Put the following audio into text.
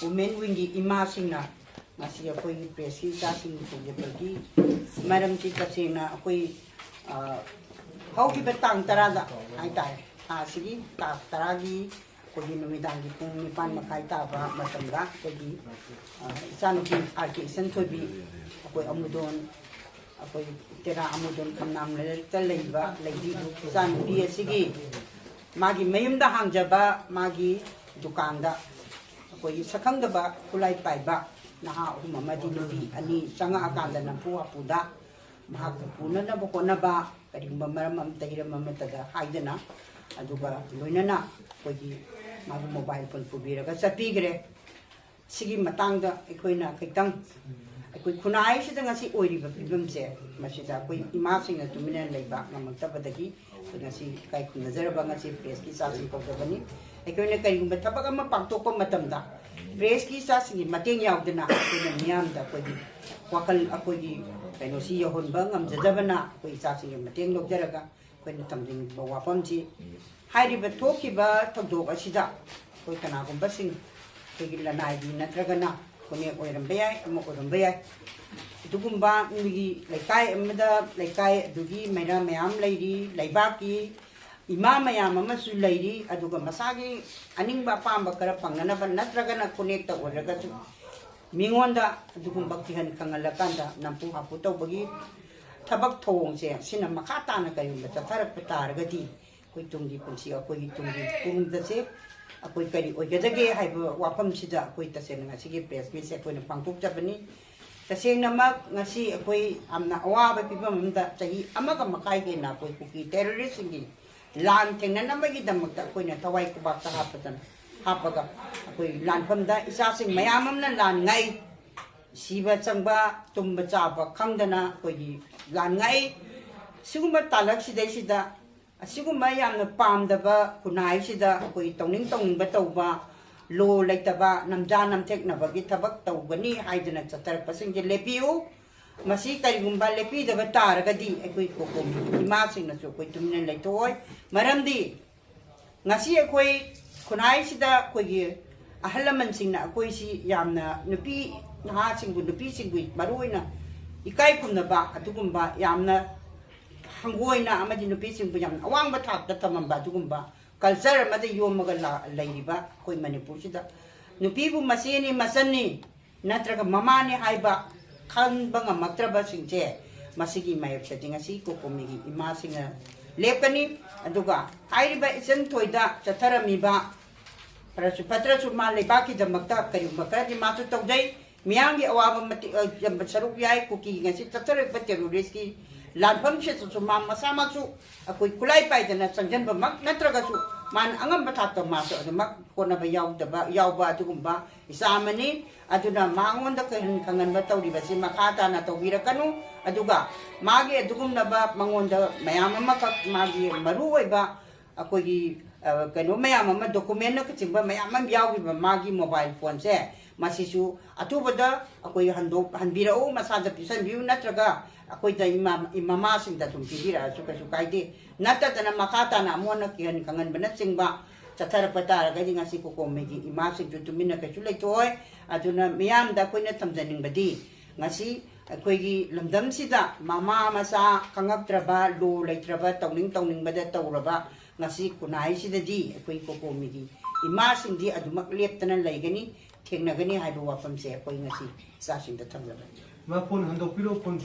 women wingi ima singna masih aku ini presi kasih untuk pergi madam kita singna aku kau kita tang teraga hai tai sigi tak teragi aku ini numidang di pung nipan makai tapa macam dah jadi sanu ki arki sentubi aku amudon aku tera amudon kamnam leleba lagi sanu dia sigi magi mayum dah hang jaba magi dukan dah aku sakang dah kulai pai ba naha umama di nubi ani sanga akan dah nampu apuda mahak puna na boko na ba kading mamaram am tahira mamataga haidana aduga loinana aku magi mobile phone pubira ka sapi gre sigi matang da ekoina kaitang aku kunai sida ngasi oiriba pibam se masida aku ima singa tumina leiba ngamagtabadagi ngasi kai kunazaraba ngasi press ki sa sing kokabani ekoina kai gumba tabak ama pagtokpa matamda press ki sa sing mateng yaudana akuna miyam da aku wakal aku kaino si yohon ba ngamjadabana aku sa sing mateng logjaraga koina tamding bawapamji hairiba thokiba togdok asida koi kanagumba sing kigila naidi natragana kone oiramba yai ama oiramba yai dugumba migi laikai amada laikai dugi maira mayam lairi laibaki ima mayam amasu lairi aduga masagi aningba pamba kara panganaba natragana connect oiraga su mingonda dugumba kihan kangalakanda nampu hapu tawbagi tabak thongse sina makata na kayumba tatharak pataragadi koi tungdi punsi akoi tungdi pungda se akoi kari oigajage haiba wafam sida akoi tasena ngasi ge press meet se akoi na pangtuk jabani tasena mak ngasi akoi amna awaba pibam amda chahi amaga makai ge na akoi kuki terrorist ngi lan thengna namagi damakta akoi na thawai kubak ta hapatan hapaga akoi lan famda isa sing mayam amna lan ngai siba changba tumba chaba khangdana akoi lan ngai sigumba talak sidai sida asigumba yamna pamdaba kunai sida akoi tongning batawba lo laitaba namja namtheknaba gi thabak tawgani haidana chatarpa singje lepiu masi karigumba lepi daba taragadi akoi kokom ima singna so koi tumne laitoi maramdi ngasi akoi kunai sida koi ahalaman singna akoi si yamna nupi naha singbu nupi singbu maruina ikai kumnaba atugumba yamna hangoina amadi nupi sing bujam awang bathak da tamamba dugumba culture amada yomaga lairiba koi manipur sida nupi bu masini masani natraga mamani haiba khanba ngamaktraba singche masigi mayap settinga si ko komigi ima singa lepkani aduga hairiba isen thoida chatharami ba parasu patrasu ma lebaki damakta kari makadi masu tawdai miyangi awaba mati saruk yai kuki ngasi chatharak ba terrorist ki lanfam se su ma masama su akoi kulai pai dana sangjan ba mak natraga su man angam batata ma su mak kona ba yauba tugumba isamani aduna mangonda kan kangan ba tawri ba si makata na tawira kanu aduga magi adugumna ba mangonda mayam makak magi maruwai ba akoi kano mayam ma document na kachimba mayam yawi ba magi mobile phone se masisu atubada akoi hanbirao masada pisan view natraga akoi da imama sing da tum pidira suka kaide nata dana makata na amona kihan kangan banat sing ba chathar patara ga dinga si ko komegi ima sing tumina ka chulai toy aduna miyam da koi na tamjaning badi ngasi akoi gi lamdam sida mama masa kangak traba lo lai traba tawning bada tawraba ngasi kunai sida di akoi ko komegi ima sing di adumak leptana laigani thengna gani haibu wafam se akoi ngasi sa sing da tamjaba ma phone handok piro phone